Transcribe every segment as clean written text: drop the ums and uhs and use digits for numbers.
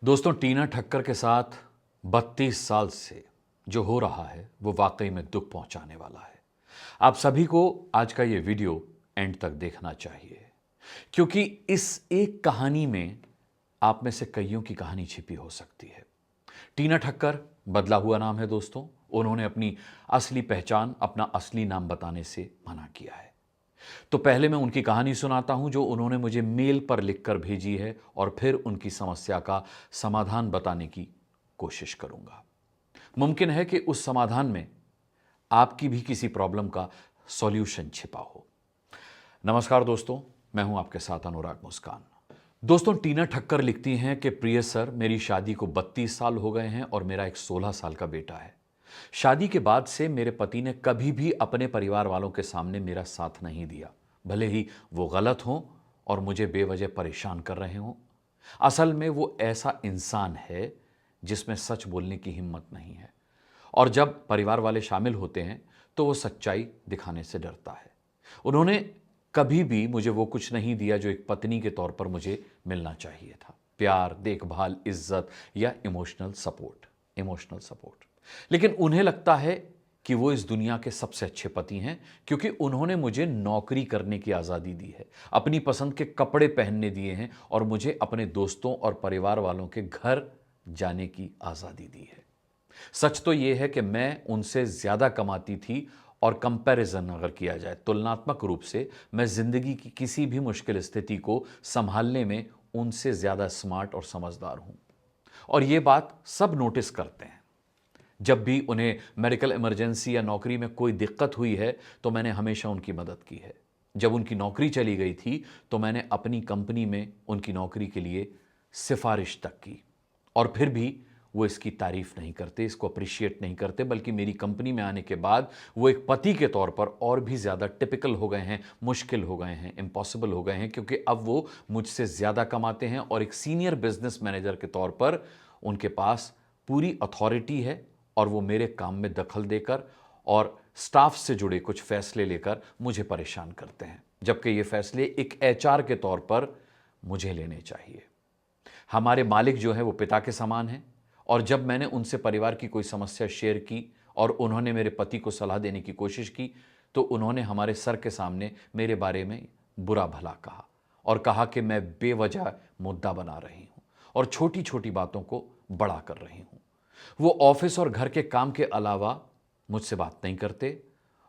दोस्तों, टीना ठक्कर के साथ 32 साल से जो हो रहा है वो वाकई में दुख पहुंचाने वाला है। आप सभी को आज का ये वीडियो एंड तक देखना चाहिए, क्योंकि इस एक कहानी में आप में से कईयों की कहानी छिपी हो सकती है। टीना ठक्कर बदला हुआ नाम है दोस्तों। उन्होंने अपनी असली पहचान, अपना असली नाम बताने से मना किया है। तो पहले मैं उनकी कहानी सुनाता हूं जो उन्होंने मुझे मेल पर लिखकर भेजी है, और फिर उनकी समस्या का समाधान बताने की कोशिश करूंगा। मुमकिन है कि उस समाधान में आपकी भी किसी प्रॉब्लम का सॉल्यूशन छिपा हो। नमस्कार दोस्तों, मैं हूं आपके साथ अनुराग मुस्कान। दोस्तों, टीना ठक्कर लिखती हैं कि प्रिय सर, मेरी शादी को 32 साल हो गए हैं और मेरा एक 16 साल का बेटा है। शादी के बाद से मेरे पति ने कभी भी अपने परिवार वालों के सामने मेरा साथ नहीं दिया, भले ही वो गलत हों और मुझे बेवजह परेशान कर रहे हों। असल में वो ऐसा इंसान है जिसमें सच बोलने की हिम्मत नहीं है, और जब परिवार वाले शामिल होते हैं तो वो सच्चाई दिखाने से डरता है। उन्होंने कभी भी मुझे वो कुछ नहीं दिया जो एक पत्नी के तौर पर मुझे मिलना चाहिए था: प्यार, देखभाल, इज्जत या इमोशनल सपोर्ट। लेकिन उन्हें लगता है कि वो इस दुनिया के सबसे अच्छे पति हैं, क्योंकि उन्होंने मुझे नौकरी करने की आज़ादी दी है, अपनी पसंद के कपड़े पहनने दिए हैं और मुझे अपने दोस्तों और परिवार वालों के घर जाने की आज़ादी दी है। सच तो यह है कि मैं उनसे ज़्यादा कमाती थी, और कंपैरिजन अगर किया जाए, तुलनात्मक रूप से मैं ज़िंदगी की किसी भी मुश्किल स्थिति को संभालने में उनसे ज़्यादा स्मार्ट और समझदार हूं। और ये बात सब नोटिस करते हैं। जब भी उन्हें मेडिकल इमरजेंसी या नौकरी में कोई दिक्कत हुई है तो मैंने हमेशा उनकी मदद की है। जब उनकी नौकरी चली गई थी तो मैंने अपनी कंपनी में उनकी नौकरी के लिए सिफारिश तक की, और फिर भी वो इसकी तारीफ नहीं करते, इसको अप्रिशिएट नहीं करते, बल्कि मेरी कंपनी में आने के बाद वो एक पति के तौर पर और भी ज़्यादा टिपिकल हो गए हैं, मुश्किल हो गए हैं, इम्पॉसिबल हो गए हैं, क्योंकि अब वो मुझसे ज़्यादा कमाते हैं और एक सीनियर बिजनेस मैनेजर के तौर पर उनके पास पूरी अथॉरिटी है, और वो मेरे काम में दखल देकर और स्टाफ से जुड़े कुछ फैसले लेकर मुझे परेशान करते हैं, जबकि ये फैसले एक एचआर के तौर पर मुझे लेने चाहिए। हमारे मालिक जो है वो पिता के समान हैं, और जब मैंने उनसे परिवार की कोई समस्या शेयर की और उन्होंने मेरे पति को सलाह देने की कोशिश की, तो उन्होंने हमारे सर के सामने मेरे बारे में बुरा भला कहा और कहा कि मैं बेवजह मुद्दा बना रही हूं और छोटी छोटी बातों को बड़ा कर रही हूं। वो ऑफिस और घर के काम के अलावा मुझसे बात नहीं करते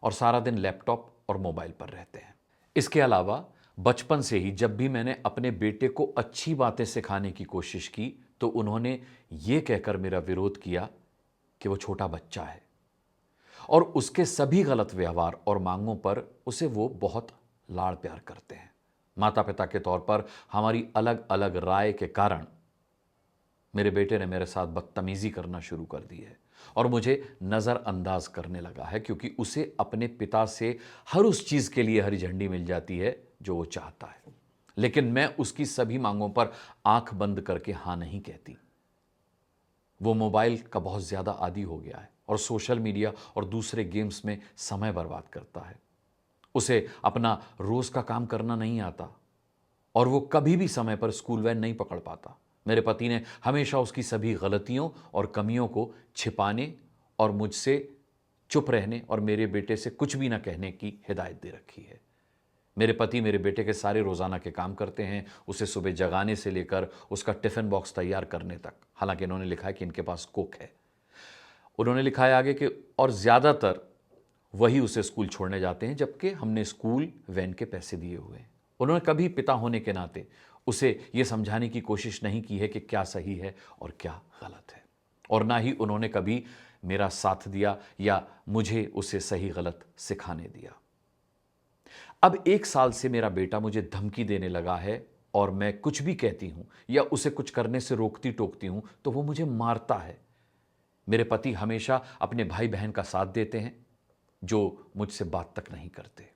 और सारा दिन लैपटॉप और मोबाइल पर रहते हैं। इसके अलावा बचपन से ही जब भी मैंने अपने बेटे को अच्छी बातें सिखाने की कोशिश की तो उन्होंने ये कहकर मेरा विरोध किया कि वो छोटा बच्चा है, और उसके सभी गलत व्यवहार और मांगों पर उसे वो बहुत लाड़ प्यार करते हैं। माता पिता के तौर पर हमारी अलग अलग राय के कारण मेरे बेटे ने मेरे साथ बदतमीजी करना शुरू कर दी है और मुझे नज़रअंदाज करने लगा है, क्योंकि उसे अपने पिता से हर उस चीज़ के लिए हरी झंडी मिल जाती है जो वो चाहता है, लेकिन मैं उसकी सभी मांगों पर आंख बंद करके हाँ नहीं कहती। वो मोबाइल का बहुत ज़्यादा आदी हो गया है और सोशल मीडिया और दूसरे गेम्स में समय बर्बाद करता है। उसे अपना रोज़ का काम करना नहीं आता और वो कभी भी समय पर स्कूल वैन नहीं पकड़ पाता। मेरे पति ने हमेशा उसकी सभी गलतियों और कमियों को छिपाने और मुझसे चुप रहने और मेरे बेटे से कुछ भी ना कहने की हिदायत दे रखी है। मेरे पति मेरे बेटे के सारे रोज़ाना के काम करते हैं, उसे सुबह जगाने से लेकर उसका टिफ़िन बॉक्स तैयार करने तक। हालांकि इन्होंने लिखा है कि इनके पास कुक है। उन्होंने लिखा है आगे कि और ज़्यादातर वही उसे स्कूल छोड़ने जाते हैं, जबकि हमने स्कूल वैन के पैसे दिए हुए हैं। उन्होंने कभी पिता होने के नाते उसे ये समझाने की कोशिश नहीं की है कि क्या सही है और क्या गलत है, और ना ही उन्होंने कभी मेरा साथ दिया या मुझे उसे सही गलत सिखाने दिया। अब 1 साल से मेरा बेटा मुझे धमकी देने लगा है, और मैं कुछ भी कहती हूं या उसे कुछ करने से रोकती टोकती हूं तो वो मुझे मारता है। मेरे पति हमेशा अपने भाई बहन का साथ देते हैं जो मुझसे बात तक नहीं करते।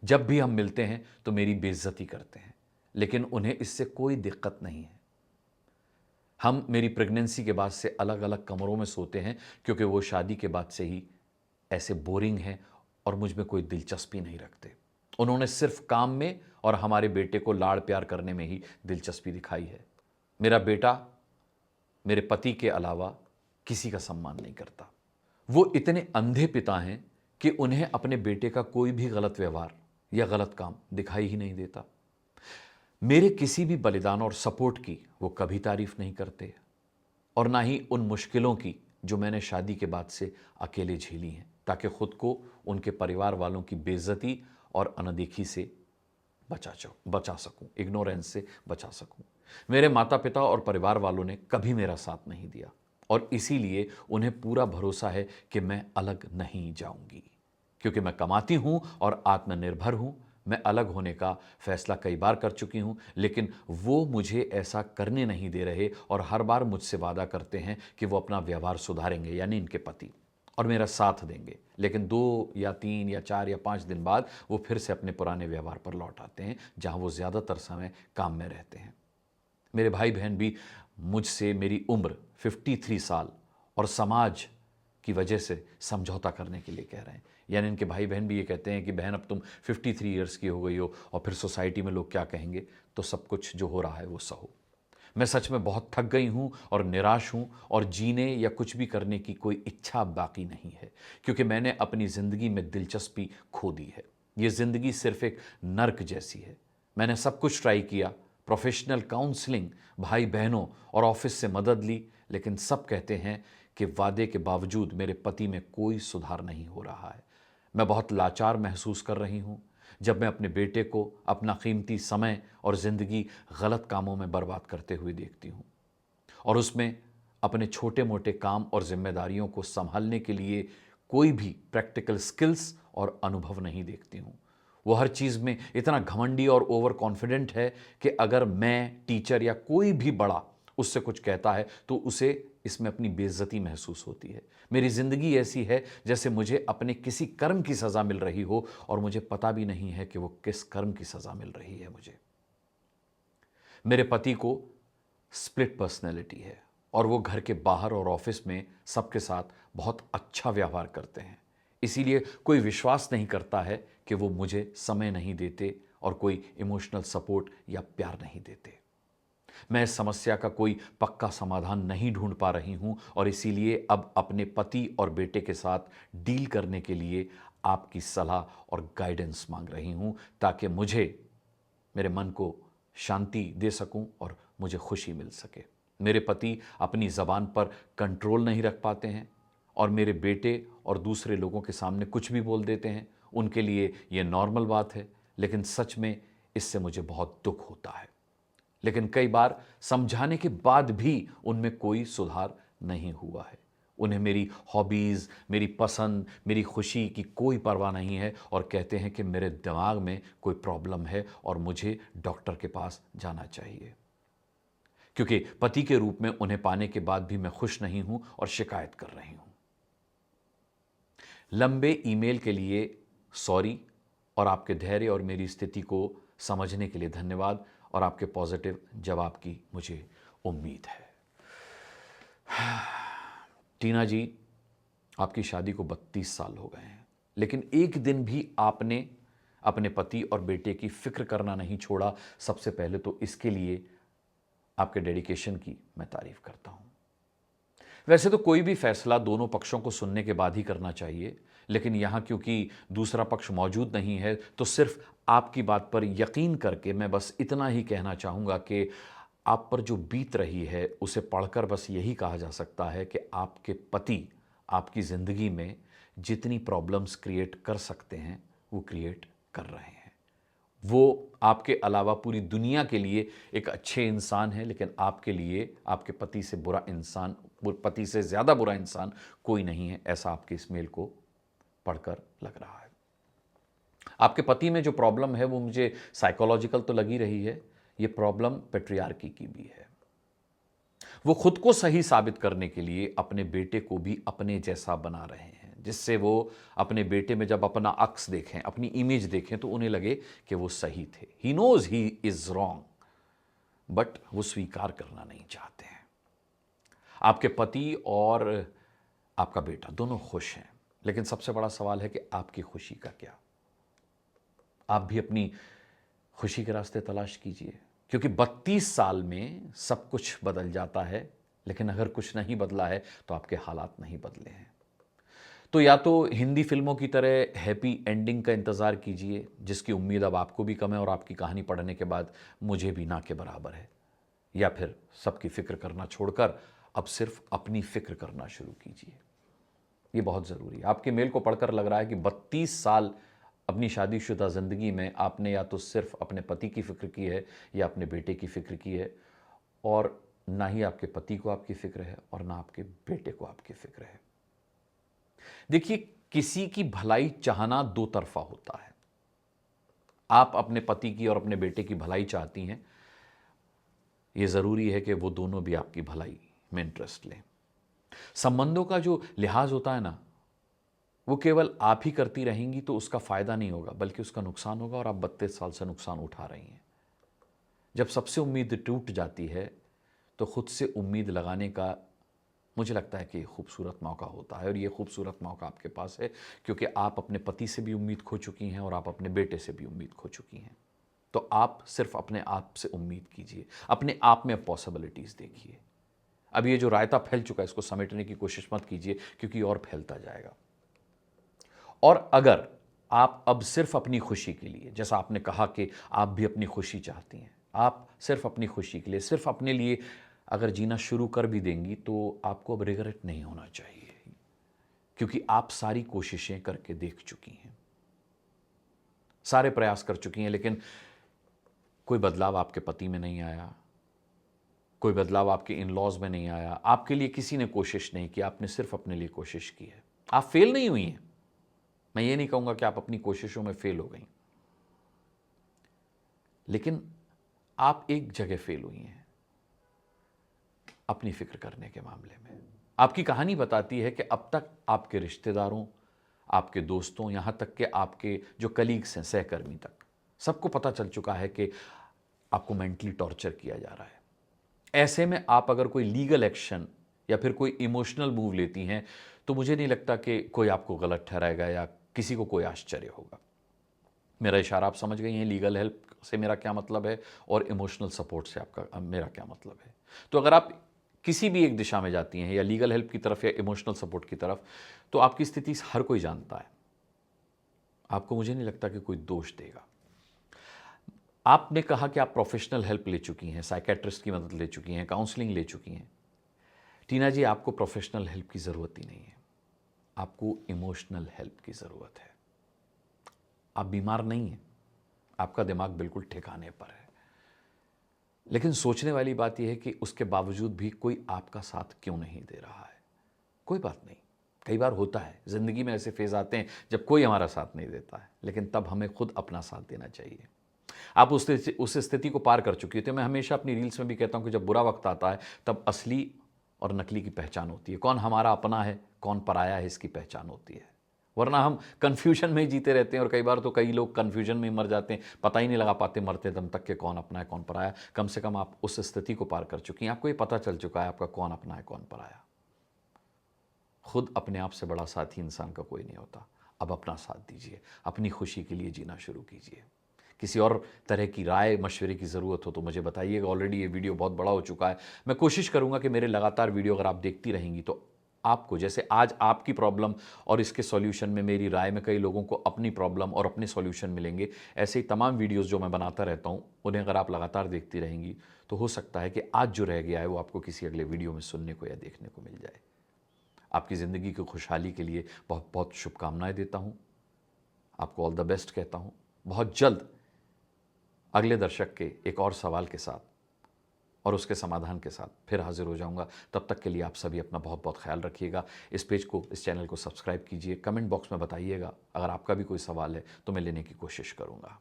जब भी हम मिलते हैं तो मेरी बेइज्जती करते हैं, लेकिन उन्हें इससे कोई दिक्कत नहीं है। हम मेरी प्रेगनेंसी के बाद से अलग अलग कमरों में सोते हैं, क्योंकि वो शादी के बाद से ही ऐसे बोरिंग हैं और मुझ में कोई दिलचस्पी नहीं रखते। उन्होंने सिर्फ काम में और हमारे बेटे को लाड़ प्यार करने में ही दिलचस्पी दिखाई है। मेरा बेटा मेरे पति के अलावा किसी का सम्मान नहीं करता। वो इतने अंधे पिता हैं कि उन्हें अपने बेटे का कोई भी गलत व्यवहार या गलत काम दिखाई ही नहीं देता। मेरे किसी भी बलिदान और सपोर्ट की वो कभी तारीफ नहीं करते, और ना ही उन मुश्किलों की जो मैंने शादी के बाद से अकेले झेली हैं, ताकि खुद को उनके परिवार वालों की बेइज्जती और अनदेखी से बचा सकूं, इग्नोरेंस से बचा सकूं। मेरे माता पिता और परिवार वालों ने कभी मेरा साथ नहीं दिया, और इसीलिए उन्हें पूरा भरोसा है कि मैं अलग नहीं जाऊंगी, क्योंकि मैं कमाती हूं और आत्मनिर्भर हूं। मैं अलग होने का फैसला कई बार कर चुकी हूं, लेकिन वो मुझे ऐसा करने नहीं दे रहे और हर बार मुझसे वादा करते हैं कि वो अपना व्यवहार सुधारेंगे, यानी इनके पति, और मेरा साथ देंगे। लेकिन 2 या 3 या 4 या 5 दिन बाद वो फिर से अपने पुराने व्यवहार पर लौट आते हैं, जहां वो ज़्यादातर समय काम में रहते हैं। मेरे भाई बहन भी मुझसे मेरी उम्र 53 साल और समाज की वजह से समझौता करने के लिए कह रहे हैं। यानी इनके भाई बहन भी ये कहते हैं कि बहन अब तुम 53 ईयर्स की हो गई हो और फिर सोसाइटी में लोग क्या कहेंगे, तो सब कुछ जो हो रहा है वो सहो। मैं सच में बहुत थक गई हूँ और निराश हूँ, और जीने या कुछ भी करने की कोई इच्छा बाकी नहीं है, क्योंकि मैंने अपनी ज़िंदगी में दिलचस्पी खो दी है। ये ज़िंदगी सिर्फ एक नर्क जैसी है। मैंने सब कुछ ट्राई किया, प्रोफेशनल काउंसलिंग, भाई बहनों और ऑफिस से मदद ली, लेकिन सब कहते हैं कि वादे के बावजूद मेरे पति में कोई सुधार नहीं हो रहा है। मैं बहुत लाचार महसूस कर रही हूँ जब मैं अपने बेटे को अपना कीमती समय और ज़िंदगी गलत कामों में बर्बाद करते हुए देखती हूँ, और उसमें अपने छोटे मोटे काम और जिम्मेदारियों को संभालने के लिए कोई भी प्रैक्टिकल स्किल्स और अनुभव नहीं देखती हूँ। वो हर चीज़ में इतना घमंडी और ओवर कॉन्फिडेंट है कि अगर मैं, टीचर या कोई भी बड़ा उससे कुछ कहता है तो उसे इसमें अपनी बेइज्जती महसूस होती है। मेरी ज़िंदगी ऐसी है जैसे मुझे अपने किसी कर्म की सज़ा मिल रही हो, और मुझे पता भी नहीं है कि वो किस कर्म की सज़ा मिल रही है मुझे। मेरे पति को स्प्लिट पर्सनैलिटी है, और वो घर के बाहर और ऑफिस में सबके साथ बहुत अच्छा व्यवहार करते हैं। इसीलिए कोई विश्वास नहीं करता है कि वो मुझे समय नहीं देते और कोई इमोशनल सपोर्ट या प्यार नहीं देते। मैं इस समस्या का कोई पक्का समाधान नहीं ढूंढ पा रही हूं, और इसीलिए अब अपने पति और बेटे के साथ डील करने के लिए आपकी सलाह और गाइडेंस मांग रही हूं, ताकि मुझे मेरे मन को शांति दे सकूं और मुझे खुशी मिल सके। मेरे पति अपनी ज़बान पर कंट्रोल नहीं रख पाते हैं, और मेरे बेटे और दूसरे लोगों के सामने कुछ भी बोल देते हैं। उनके लिए ये नॉर्मल बात है, लेकिन सच में इससे मुझे बहुत दुख होता है। लेकिन कई बार समझाने के बाद भी उनमें कोई सुधार नहीं हुआ है। उन्हें मेरी हॉबीज़, मेरी पसंद, मेरी खुशी की कोई परवाह नहीं है, और कहते हैं कि मेरे दिमाग में कोई प्रॉब्लम है और मुझे डॉक्टर के पास जाना चाहिए, क्योंकि पति के रूप में उन्हें पाने के बाद भी मैं खुश नहीं हूं और शिकायत कर रही हूं। लंबे ईमेल के लिए सॉरी, और आपके धैर्य और मेरी स्थिति को समझने के लिए धन्यवाद, और आपके पॉजिटिव जवाब की मुझे उम्मीद है। टीना जी, आपकी शादी को 32 साल हो गए हैं, लेकिन एक दिन भी आपने अपने पति और बेटे की फिक्र करना नहीं छोड़ा। सबसे पहले तो इसके लिए आपके डेडिकेशन की मैं तारीफ करता हूं। वैसे तो कोई भी फैसला दोनों पक्षों को सुनने के बाद ही करना चाहिए, लेकिन यहां क्योंकि दूसरा पक्ष मौजूद नहीं है, तो सिर्फ आपकी बात पर यकीन करके मैं बस इतना ही कहना चाहूँगा कि आप पर जो बीत रही है उसे पढ़कर बस यही कहा जा सकता है कि आपके पति आपकी ज़िंदगी में जितनी प्रॉब्लम्स क्रिएट कर सकते हैं वो क्रिएट कर रहे हैं। वो आपके अलावा पूरी दुनिया के लिए एक अच्छे इंसान हैं, लेकिन आपके लिए आपके पति से बुरा इंसान, पति से ज़्यादा बुरा इंसान कोई नहीं है, ऐसा आपके इस मेल को पढ़कर लग रहा है। आपके पति में जो प्रॉब्लम है वो मुझे साइकोलॉजिकल तो लगी रही है, ये प्रॉब्लम पेट्रियार्की की भी है। वो खुद को सही साबित करने के लिए अपने बेटे को भी अपने जैसा बना रहे हैं, जिससे वो अपने बेटे में जब अपना अक्स देखें, अपनी इमेज देखें, तो उन्हें लगे कि वो सही थे। He knows he is wrong, but वो स्वीकार करना नहीं चाहते हैं। आपके पति और आपका बेटा दोनों खुश हैं, लेकिन सबसे बड़ा सवाल है कि आपकी खुशी का क्या। आप भी अपनी खुशी के रास्ते तलाश कीजिए। क्योंकि 32 साल में सब कुछ बदल जाता है, लेकिन अगर कुछ नहीं बदला है तो आपके हालात नहीं बदले हैं। तो या तो हिंदी फिल्मों की तरह हैप्पी एंडिंग का इंतज़ार कीजिए, जिसकी उम्मीद अब आपको भी कम है और आपकी कहानी पढ़ने के बाद मुझे भी ना के बराबर है, या फिर सबकी फ़िक्र करना छोड़कर अब सिर्फ अपनी फ़िक्र करना शुरू कीजिए। ये बहुत ज़रूरी है। आपके मेल को पढ़कर लग रहा है कि 32 साल अपनी शादीशुदा ज़िंदगी में आपने या तो सिर्फ अपने पति की फ़िक्र की है या अपने बेटे की फ़िक्र की है, और ना ही आपके पति को आपकी फ़िक्र है और ना आपके बेटे को आपकी फ़िक्र है। देखिए, किसी की भलाई चाहना दो तरफा होता है। आप अपने पति की और अपने बेटे की भलाई चाहती हैं, ये ज़रूरी है कि वो दोनों भी आपकी भलाई में इंटरेस्ट लें। संबंधों का जो लिहाज होता है ना, वो केवल आप ही करती रहेंगी तो उसका फ़ायदा नहीं होगा, बल्कि उसका नुकसान होगा, और आप 32 साल से नुकसान उठा रही हैं। जब सबसे उम्मीद टूट जाती है तो खुद से उम्मीद लगाने का मुझे लगता है कि खूबसूरत मौका होता है, और ये खूबसूरत मौका आपके पास है, क्योंकि आप अपने पति से भी उम्मीद खो चुकी हैं और आप अपने बेटे से भी उम्मीद खो चुकी हैं। तो आप सिर्फ अपने आप से उम्मीद कीजिए, अपने आप में पॉसिबिलिटीज़ देखिए। अब ये जो रायता फैल चुका है, इसको समेटने की कोशिश मत कीजिए, क्योंकि और फैलता जाएगा। और अगर आप अब सिर्फ अपनी खुशी के लिए, जैसा आपने कहा कि आप भी अपनी खुशी चाहती हैं, आप सिर्फ अपनी खुशी के लिए, सिर्फ अपने लिए अगर जीना शुरू कर भी देंगी, तो आपको अब रिग्रेट नहीं होना चाहिए, क्योंकि आप सारी कोशिशें करके देख चुकी हैं, सारे प्रयास कर चुकी हैं, लेकिन कोई बदलाव आपके पति में नहीं आया, कोई बदलाव आपके इन लॉज में नहीं आया, आपके लिए किसी ने कोशिश नहीं की, आपने सिर्फ अपने लिए कोशिश की है। आप फेल नहीं हुई हैं। मैं ये नहीं कहूंगा कि आप अपनी कोशिशों में फेल हो गई, लेकिन आप एक जगह फेल हुई हैं, अपनी फिक्र करने के मामले में। आपकी कहानी बताती है कि अब तक आपके रिश्तेदारों, आपके दोस्तों, यहां तक कि आपके जो कलीग्स हैं, सहकर्मी तक, सबको पता चल चुका है कि आपको मेंटली टॉर्चर किया जा रहा है। ऐसे में आप अगर कोई लीगल एक्शन या फिर कोई इमोशनल मूव लेती हैं, तो मुझे नहीं लगता कि कोई आपको गलत ठहराएगा या किसी को कोई आश्चर्य होगा। मेरा इशारा आप समझ गई हैं, लीगल हेल्प से मेरा क्या मतलब है और इमोशनल सपोर्ट से आपका मेरा क्या मतलब है। तो अगर आप किसी भी एक दिशा में जाती हैं, या लीगल हेल्प की तरफ या इमोशनल सपोर्ट की तरफ, तो आपकी स्थिति हर कोई जानता है। आपको मुझे नहीं लगता कि कोई दोष देगा। आपने कहा कि आप प्रोफेशनल हेल्प ले चुकी हैं, साइकेट्रिस्ट की मदद ले चुकी हैं, काउंसलिंग ले चुकी हैं। टीना जी, आपको प्रोफेशनल हेल्प की ज़रूरत ही नहीं है, आपको इमोशनल हेल्प की ज़रूरत है। आप बीमार नहीं हैं, आपका दिमाग बिल्कुल ठिकाने पर है, लेकिन सोचने वाली बात यह है कि उसके बावजूद भी कोई आपका साथ क्यों नहीं दे रहा है। कोई बात नहीं, कई बार होता है ज़िंदगी में ऐसे फेज़ आते हैं जब कोई हमारा साथ नहीं देता है, लेकिन तब हमें खुद अपना साथ देना चाहिए। आप उस स्थिति को पार कर चुकी होती है। मैं हमेशा अपनी रील्स में भी कहता हूं कि जब बुरा वक्त आता है, तब असली और नकली की पहचान होती है। कौन हमारा अपना है, कौन पराया है, इसकी पहचान होती है। वरना हम कन्फ्यूजन में ही जीते रहते हैं, और कई बार तो कई लोग कन्फ्यूजन में ही मर जाते हैं, पता ही नहीं लगा पाते मरते दम तक के कौन अपना है कौन पराया। कम से कम आप उस स्थिति को पार कर चुकी हैं, आपको ये पता चल चुका है आपका कौन अपना है कौन पराया। खुद अपने आप से बड़ा साथी इंसान का कोई नहीं होता। अब अपना साथ दीजिए, अपनी खुशी के लिए जीना शुरू कीजिए। किसी और तरह की राय मशवरे की ज़रूरत हो तो मुझे बताइएगा। ऑलरेडी ये वीडियो बहुत बड़ा हो चुका है। मैं कोशिश करूंगा कि मेरे लगातार वीडियो अगर आप देखती रहेंगी तो आपको, जैसे आज आपकी प्रॉब्लम और इसके सॉल्यूशन में मेरी राय में कई लोगों को अपनी प्रॉब्लम और अपने सॉल्यूशन मिलेंगे, ऐसे ही तमाम वीडियोज़ जो मैं बनाता रहता हूँ, उन्हें अगर आप लगातार देखती रहेंगी तो हो सकता है कि आज जो रह गया है वो आपको किसी अगले वीडियो में सुनने को या देखने को मिल जाए। आपकी ज़िंदगी की खुशहाली के लिए बहुत बहुत शुभकामनाएं देता हूँ। आपको ऑल द बेस्ट कहता हूँ। बहुत जल्द अगले दर्शक के एक और सवाल के साथ और उसके समाधान के साथ फिर हाजिर हो जाऊंगा। तब तक के लिए आप सभी अपना बहुत बहुत ख्याल रखिएगा। इस पेज को, इस चैनल को सब्सक्राइब कीजिए। कमेंट बॉक्स में बताइएगा, अगर आपका भी कोई सवाल है तो मैं लेने की कोशिश करूंगा।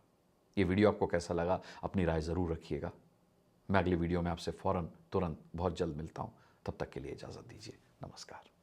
ये वीडियो आपको कैसा लगा, अपनी राय ज़रूर रखिएगा। मैं अगली वीडियो में आपसे फ़ौरन तुरंत बहुत जल्द मिलता हूँ। तब तक के लिए इजाज़त दीजिए। नमस्कार।